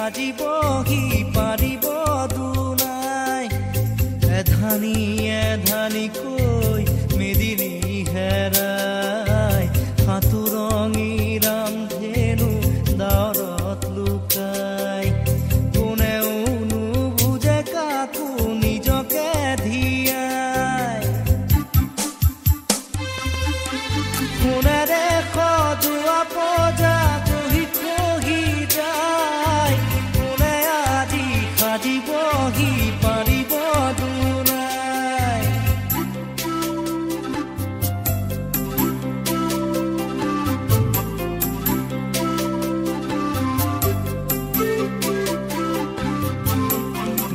সাজিবহি পাৰিব দুনাই এধানি এধানিকৈ মেদিনী হেৰাই সাঁতুৰঙি ৰামধেনু দাঁৰত লুকাই কোনেও নুবুজে কাকো নিজকে ধিয়াই সোণেৰে সজোৱা পজা জহি খহি যায় কোনে আজি সাজিবহি পাৰিব দুনাই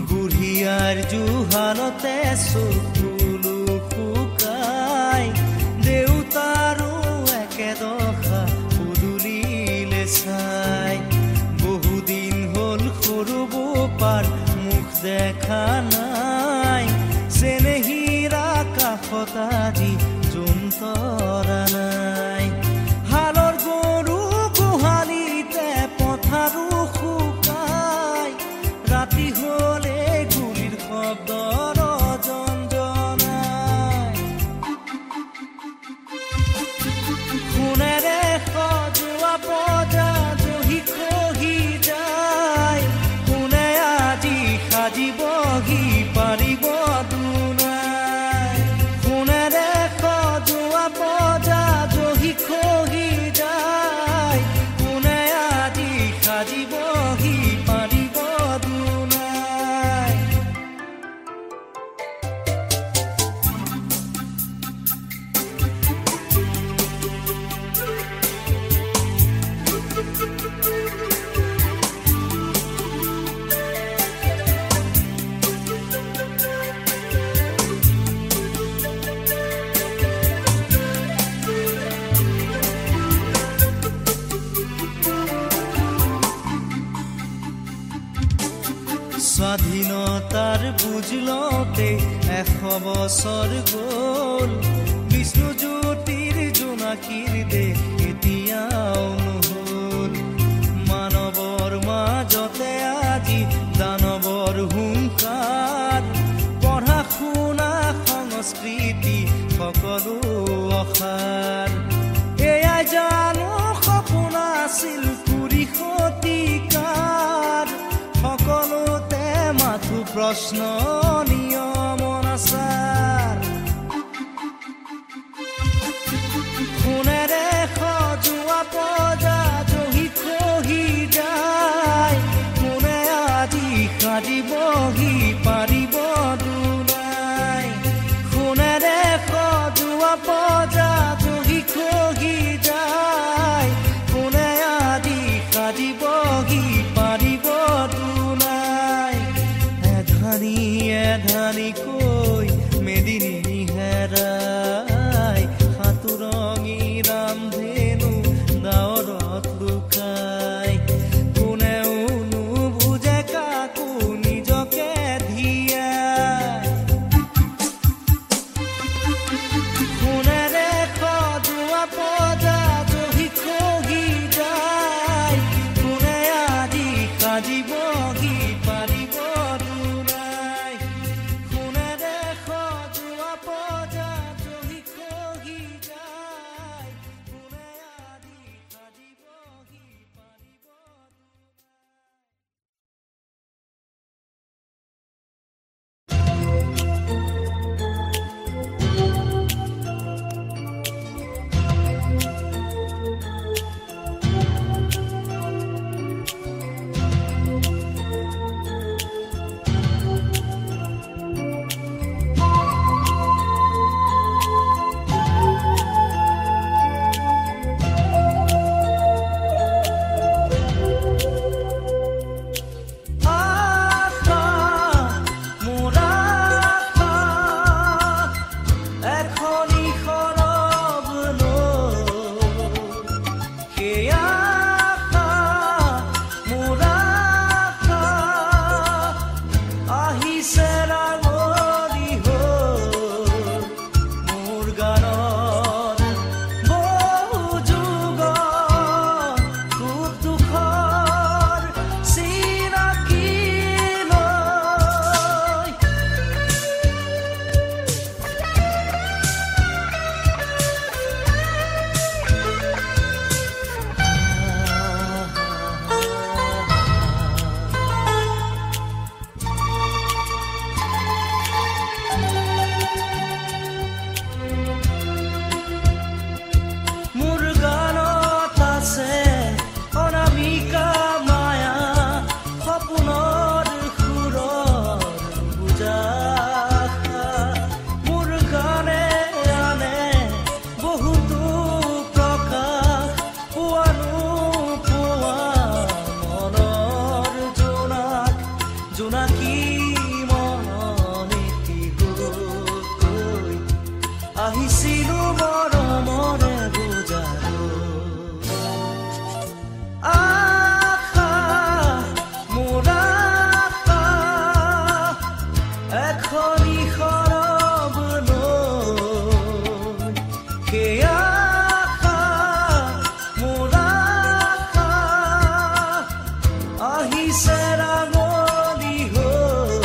বুঢ়িয়াৰ জুহালতে চকুলো শুকাই দেউতাৰো একেদশা পদূলিলে চাই বহুদিন হ'ল সৰু বোপাৰ মুখ দেখা নাই চেনেহীৰা কাষত আজি জোনতৰা নাই হালৰ গৰু গোহালিতে পথাৰো শুকাই ৰাতি হ'লে গুলিৰ শব্দৰ জঞ্জনাই সোণেৰে সজোৱা পজা জহি খহি যায় কোনে আজি সাজিবহি পাৰিব দুনাই সোণেৰে সজোৱা পজা জহি খহি যায় কোনে আজি সাজিবহি পাৰিব দুনাই স্বাধীনতাৰ বুজ লওঁতে 100 বছৰ গ'ল বিষ্ণুজ্যোতিৰ জোনাকীৰ দেশ এতিয়াও নহ'ল মানৱৰ মাজতে আজি দানৱৰ হুংকাৰ পঢ়া শুনা সংস্কৃতি সকলো অসাৰ এয়াই জানো সপোন আছিল কুৰি শতিকাৰ সকলোতে মাথো প্ৰশ্ন নিয়ম অনাচাৰ সোণেৰে সজোৱা পজা জহি খহি যায় কোনে আজি সাজিবহি পাৰিব দুনাই সোণেৰে সজোৱা পজা জহি খহি যায় কোনে আজি সাজিবহি পাৰিব দুনাই এধানি এধানিকৈ মেদিনী হেৰাই সাঁতুৰঙি ৰামধেনু দাঁৰত লুকাই কোনেও নুবুজে কাকো নিজকে ধিয়াই সোণেৰে সজোৱা পজা জহি খহি যায় কোনে আজি সাজিবহি পাৰিব দুনাই সোণেৰে আহিছে ৰাঙলী হৈ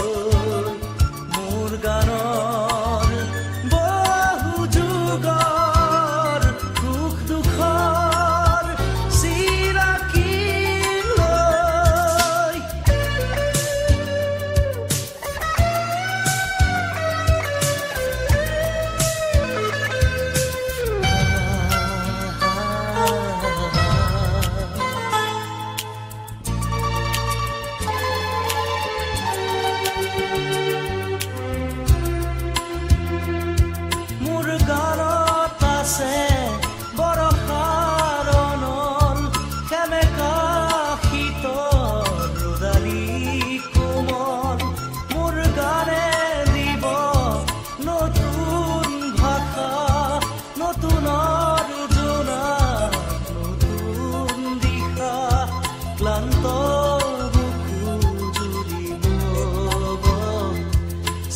মোৰ গানৰ বহু যুগৰ দুখ দুখৰ চিৰাকী লৈ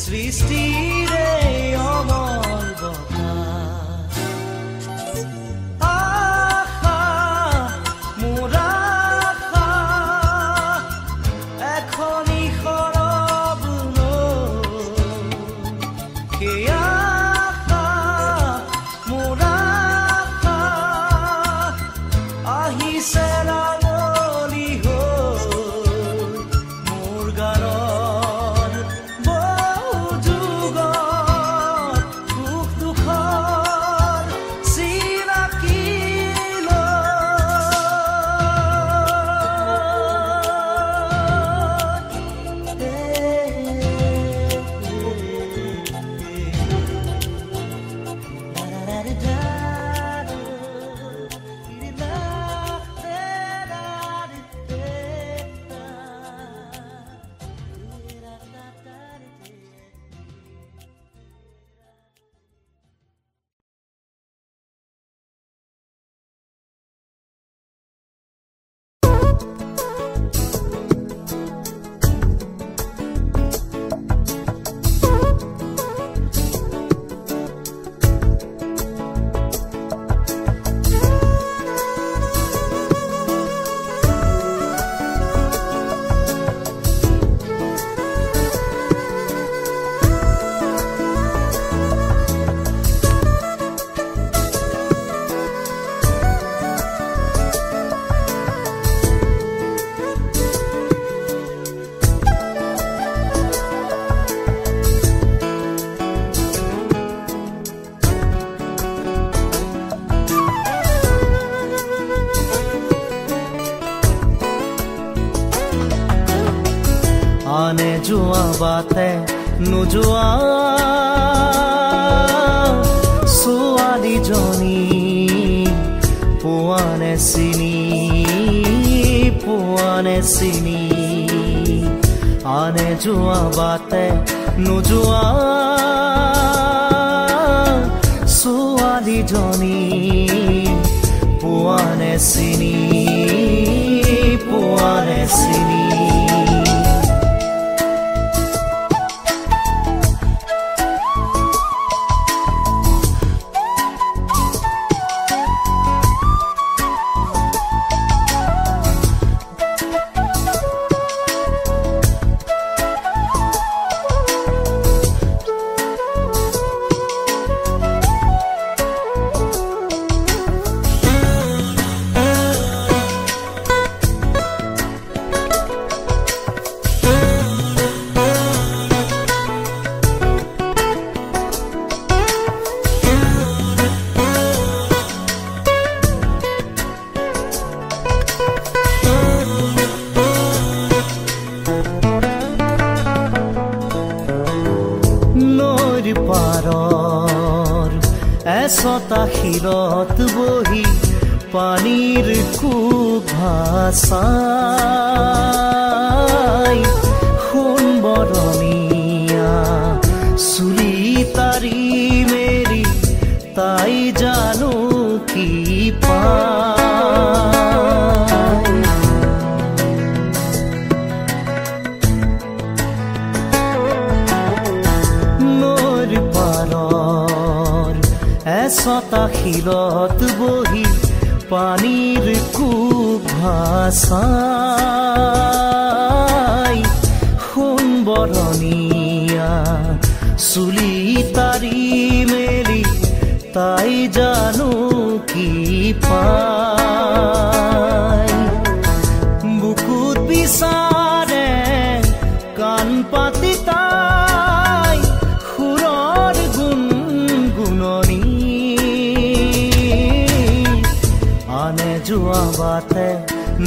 সৃষ্টিৰে অমল বতাহ আশা মোৰ আশা এখনি সৰব সেই আশা মোৰ আশা আহিছে ৰাঙলী হৈ মোৰ গানৰ আনে যোৱা বাটে নোযোৱা ছোৱালীজনী পোৱানে চিনি আনে যোৱা বাটে নোযোৱা ছোৱালীজনী পোৱানে চিনি এচটা শিলত বহি পানীৰ কুক ভাচাই সোণবৰণীয়া চুলি তাৰি মেৰি তাই জানো কি পায় নৈৰ পাৰৰ এচটা শিলত বহি পানীৰ কুক ভাচাই পাই বুকুত বিচাৰে কাণ পাতি তাই সুৰৰ গুণগুণনি আনে যোৱা বাটে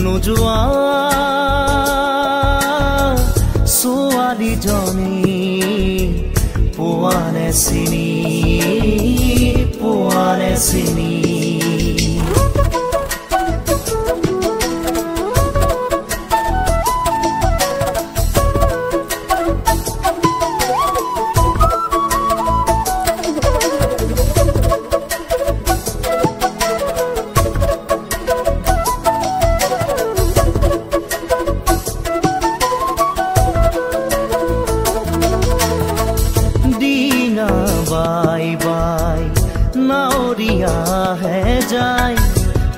নোযোৱা ছোৱালীজনী পোৱানে চিনি পোৱানে চিনি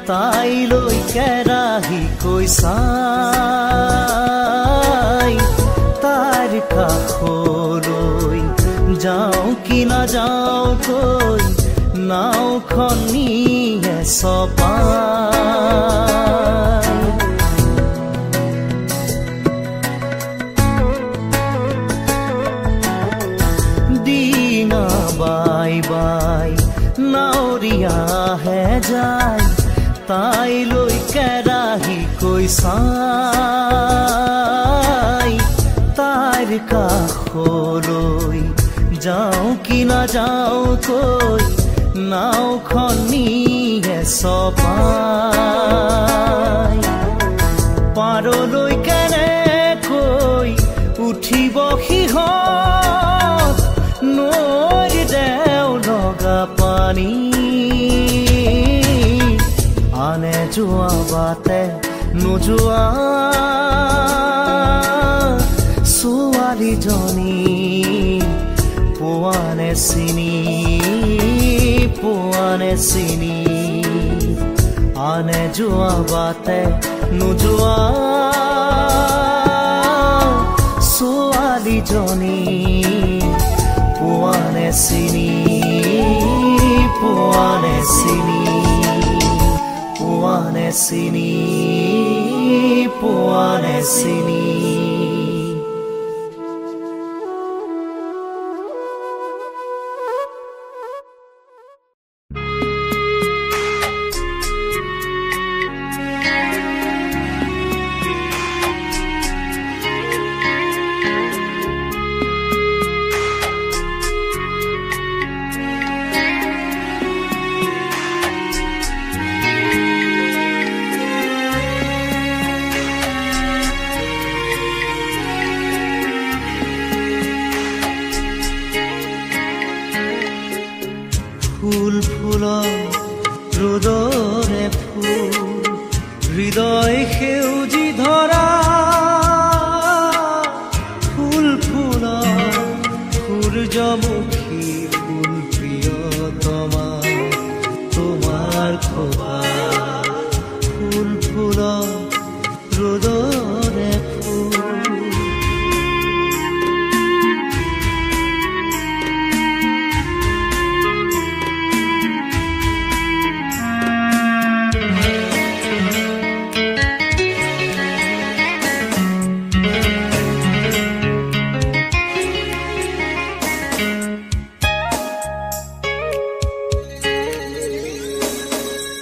তাইলৈ কেৰাহী কৈ চাই তাৰ কাষলৈ যাওঁ কি নাযাওঁ কৈ নাওখন নিয়ে চপাই দিনা বাই বাই নাৱৰীয়াহে যায় তাইলৈ কেৰাহী কৈ চাই তাইৰ কাষলৈ যাওঁ কি নাযাওঁ কৈ নাওখন নিয়ে চপাই পাৰলৈ কেনেকৈ উঠিব সিহঁত নৈৰ দেও লগা পানী আনে যোৱা বাটে নোযোৱা ছোৱালীজনী পোৱানে চিনি পোৱানে চিনি আনে যোৱা বাটে নোযোৱা ছোৱালীজনী পোৱানে চিনি পোৱানে চিনি পোৱানে চিনি পোৱানে চিনি ফুল ফুল ৰ'দৰে ফুল হৃদয় সেউজী ধৰা ফুল ফুল সূৰ্যমুখী ফুল প্ৰিয়তমা তোমাৰ খোপা ফুল ফুল ৰ'দৰে ফুল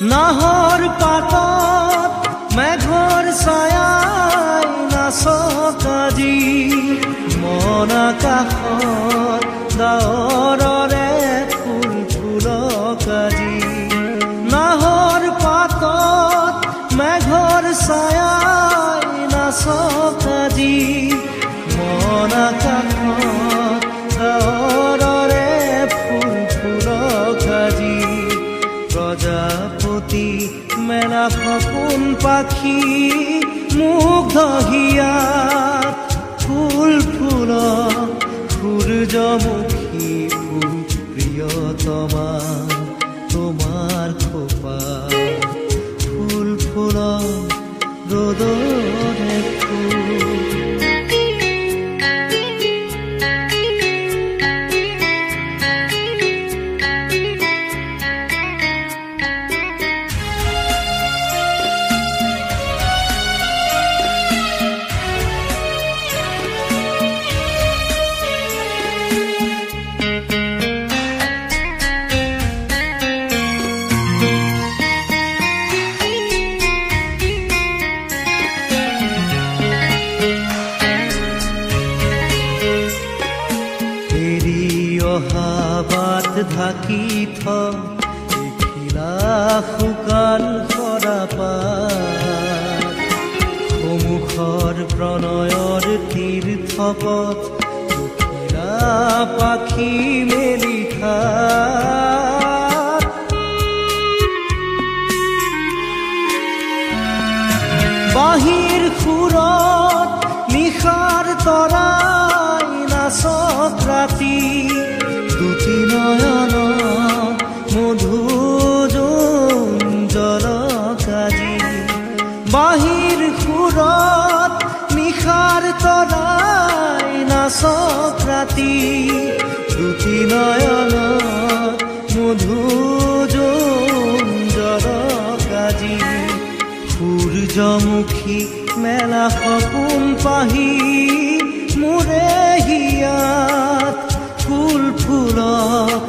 নাহৰ পাতত মেঘৰ ছায়াই নাচক আজি মন আকাশত ডাৱৰৰে ফুল ফুলক আজি নাহৰ পাতত মেঘৰ ছায়াই নাচক আজি মন আকাশত ডাৱৰৰে ফুল ফুলক আজি প্ৰজাপতি মেলা সপোন পাখি মুগ্ধ হিয়াত ফুল ফুল সূৰ্যমুখী ফুল প্ৰিয়তমা তোমাৰ খোপা ফুল ফুল ৰ'দৰে ফুল ঢাকি থিলা শুকান সৰাপাত সমুখৰ প্ৰণয়ৰ তীৰ্থপথ দুখিলা পাখি মেলি খাত বাঁহীৰ সুৰত নিশাৰ তৰাই নাচক ৰাতি দুটি নয়ন মধুজল কাজি বাঁহীৰ সুৰত নিশাৰ তৰাই নাচক ৰাতি দুটি নয়ন মধুজল কাজি সূৰ্যমুখী মেলা সপোন পাহি মোৰে হিয়াত ফুল ফুলক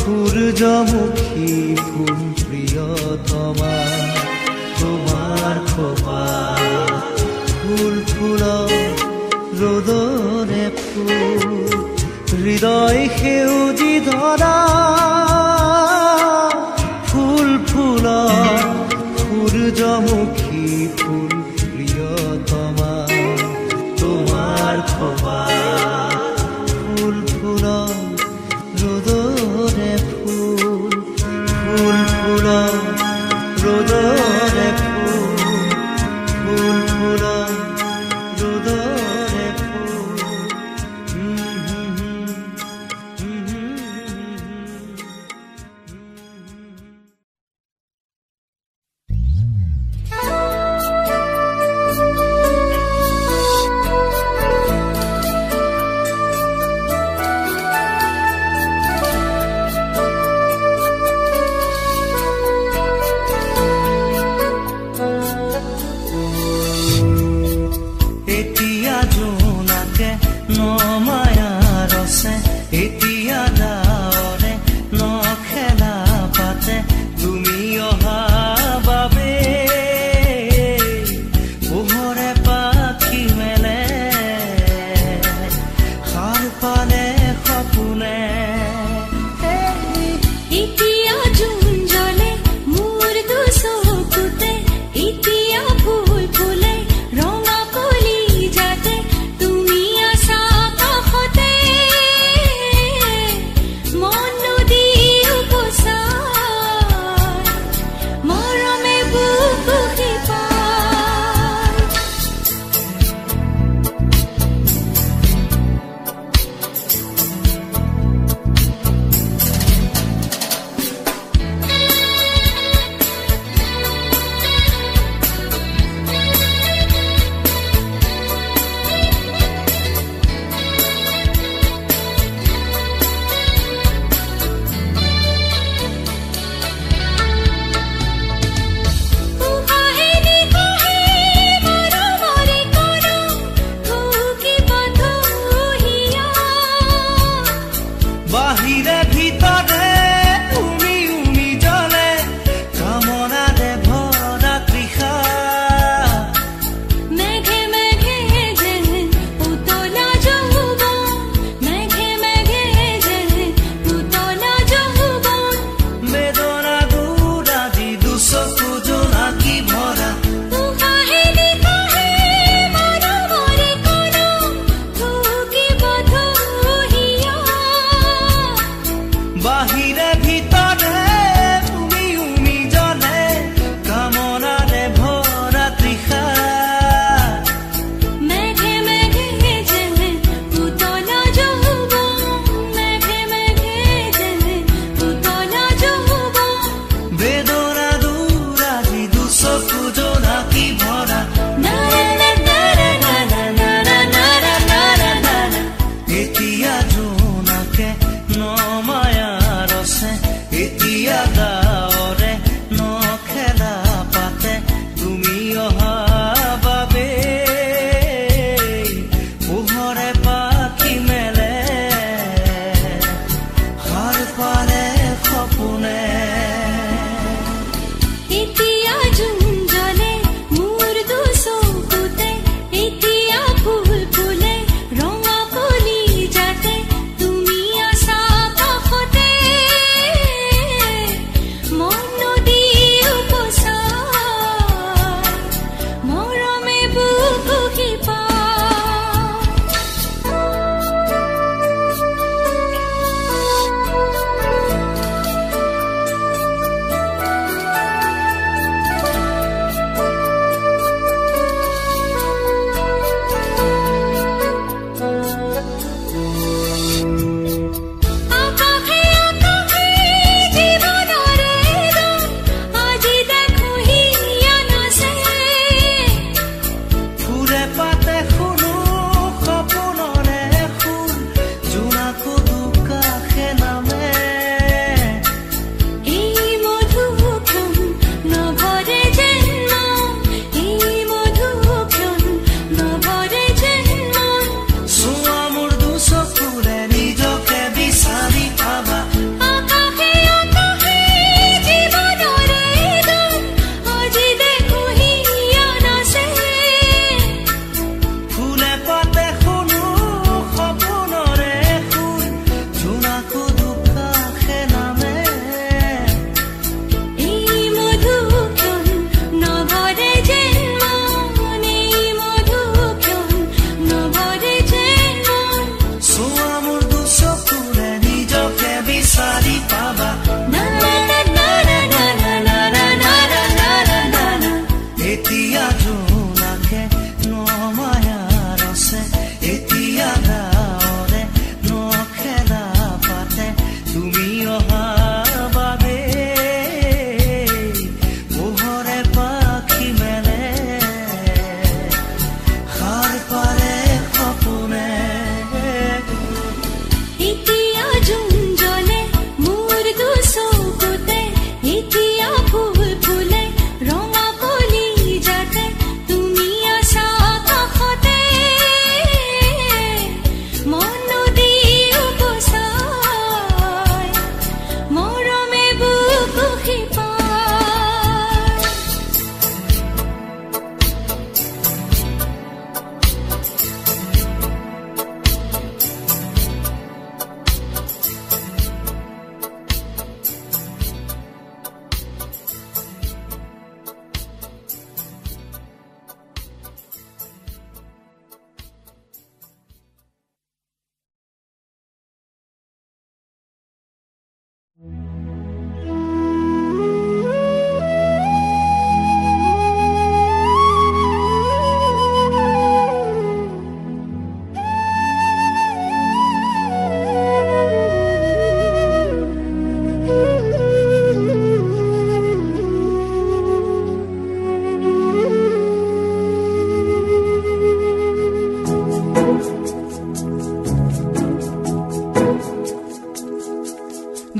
সূৰ্যমুখী ফুল প্ৰিয়তমা তোমাৰ খোপা ফুল ফুলক ৰ'দৰে ফুল হৃদয় সেউজী ধৰা ফুল ফুলক সূৰ্যমুখী ফুল প্ৰিয়তমা তোমাৰ খোপা ফুল ফুলক ৰ'দৰে ফুল ফুল ফুলক ৰ'দৰে ফুল ফুল ফুলক ৰ'দৰে ফুল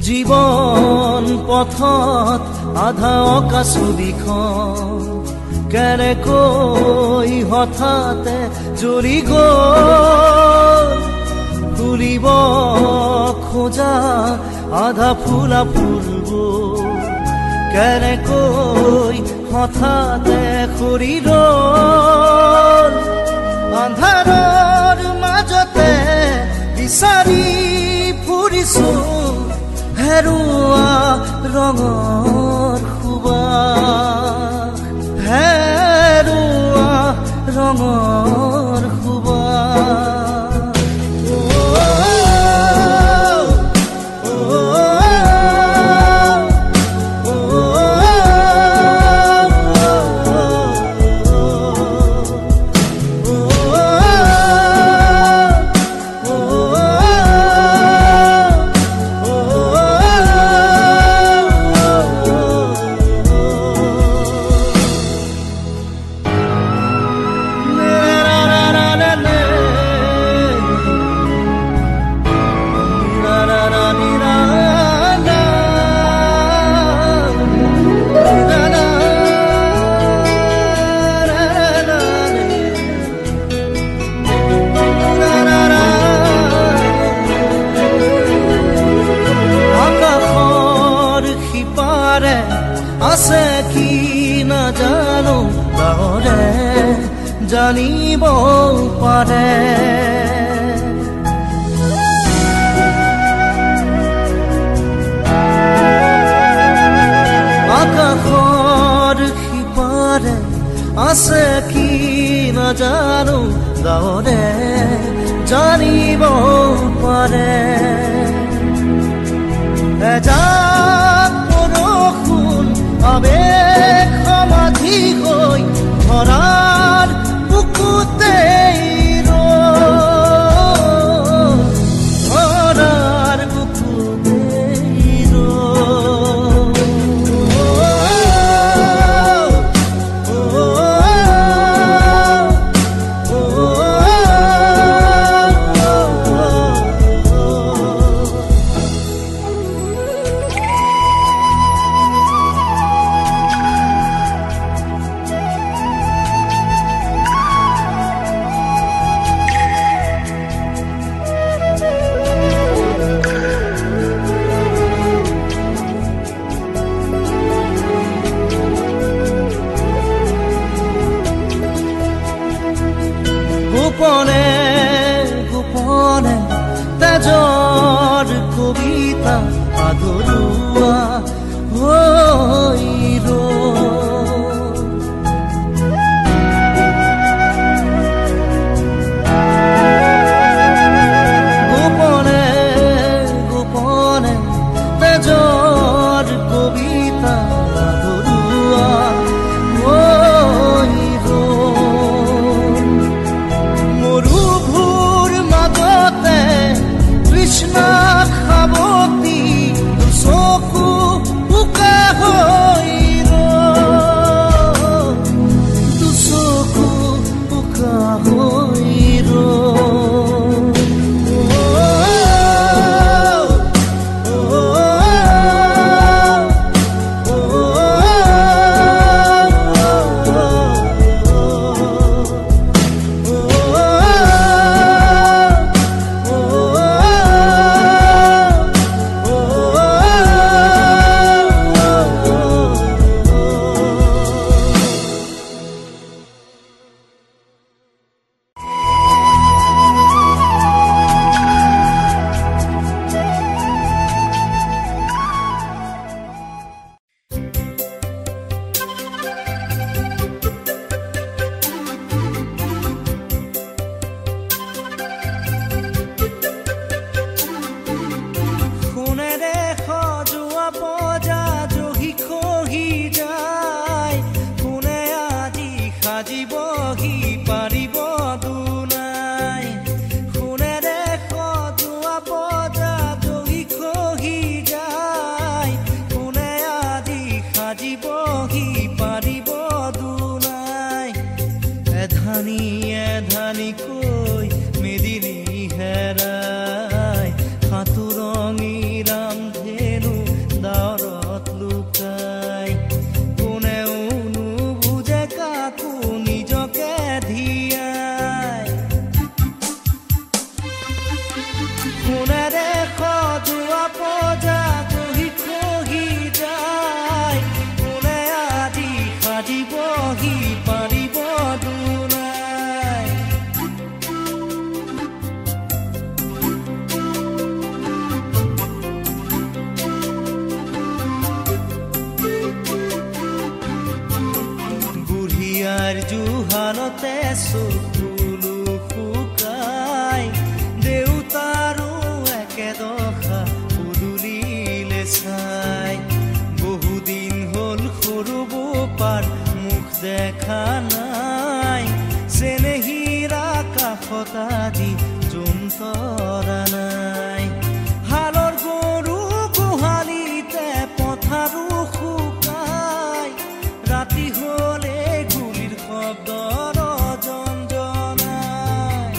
জীৱন পথত আধা অঁকা ছবিখন কেনেকৈ হঠাতে জ্বলি গ'ল ফুলিব খোজা আধা ফুলা ফুলবোৰ কেনেকৈ হঠাতে সৰি ৰ'ল আন্ধাৰৰ মাজতে বিচাৰি ফুৰিছো হেৰুৱা ৰঙৰ সুবাস হেৰুৱা ৰঙৰ সুবাস আছে কি নাজানো তাৰে জানিব পাৰে আকাশৰ সিপাৰে আছে কি নাজানো তাৰে জানিব পাৰে এজাক বৰষুণ আবেগ সমাধি হৈ ধৰাৰ বুকুতে ধৰাৰ বুকুতে গোপনে গোপনে তেজৰ কবিতা আধৰুৱা হৈ গোপনে গোপনে তেজৰ কবিতা আধৰুৱা কৃষ্ণ খাবতি চকু কোহালতে চকুলো শুকাই দেউতাৰো একেদশা পদূলিলে চাই বহুদিন হ'ল সৰু বোপাৰ মুখ দেখা নাই চেনেহীৰা কাষত আজি জোনতৰা নাই হালৰ গৰু গোহালিতে পথাৰো শুকাই ৰাতি হলে গুলিৰ শব্দৰ জঞ্জনাই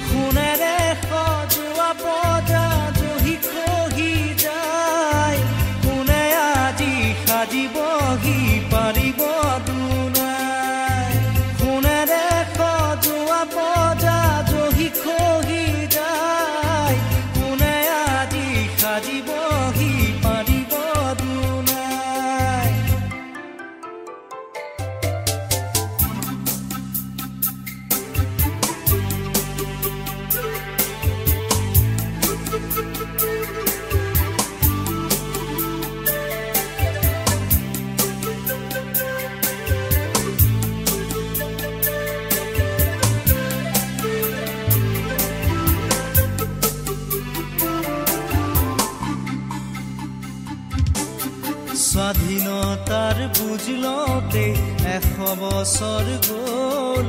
সোণেৰে সজোৱা বজা জহি খহি যায় কোনে আজি সাজিবহি পাৰিব দুনাই সোণেৰে সজোৱা বজা জহি খহি যায় কোনে আজি সাজিবহি পাৰিব দুনাই স্বাধীনতাৰ বুজ লওঁতে 100 বছৰ গ'ল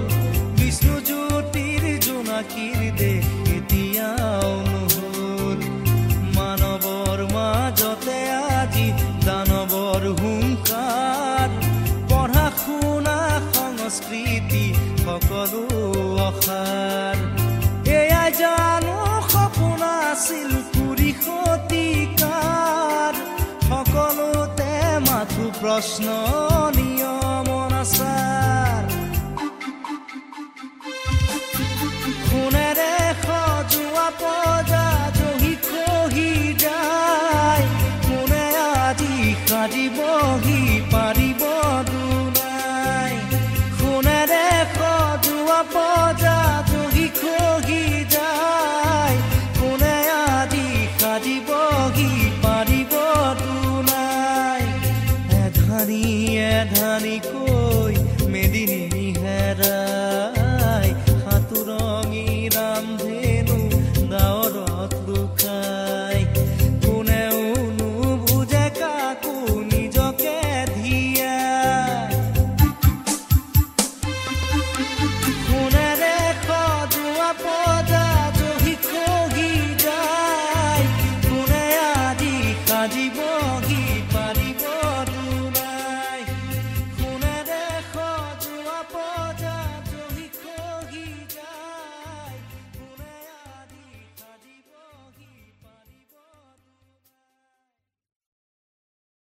বিষ্ণুজ্যোতিৰ জোনাকীৰ দেশ এতিয়াও নহ'ল মানৱৰ মাজতে আজি দানৱৰ হুংকাৰ পঢ়া শুনা সংস্কৃতি সকলো অসাৰ এয়াই জানো সপোন আছিল কুৰি শতিকাৰ সকলোতে মাথো প্ৰশ্ন নিয়ম অনাচাৰ সোণেৰে সজোৱা বজা জহি খহি যায় কোনে আজি সাজিবহি পাৰিব দুনাই সোণেৰে সজোৱা বজা জহি খহি যায় কোনে আজি সাজিবহি পাৰিব দুনাই এধানিকৈ মেদিনী হেৰাই সাঁতুৰঙি ৰামধেনু ডাৱৰত লুকাই কোনেও নুবুজে কাকো নিজকে ধিয়াই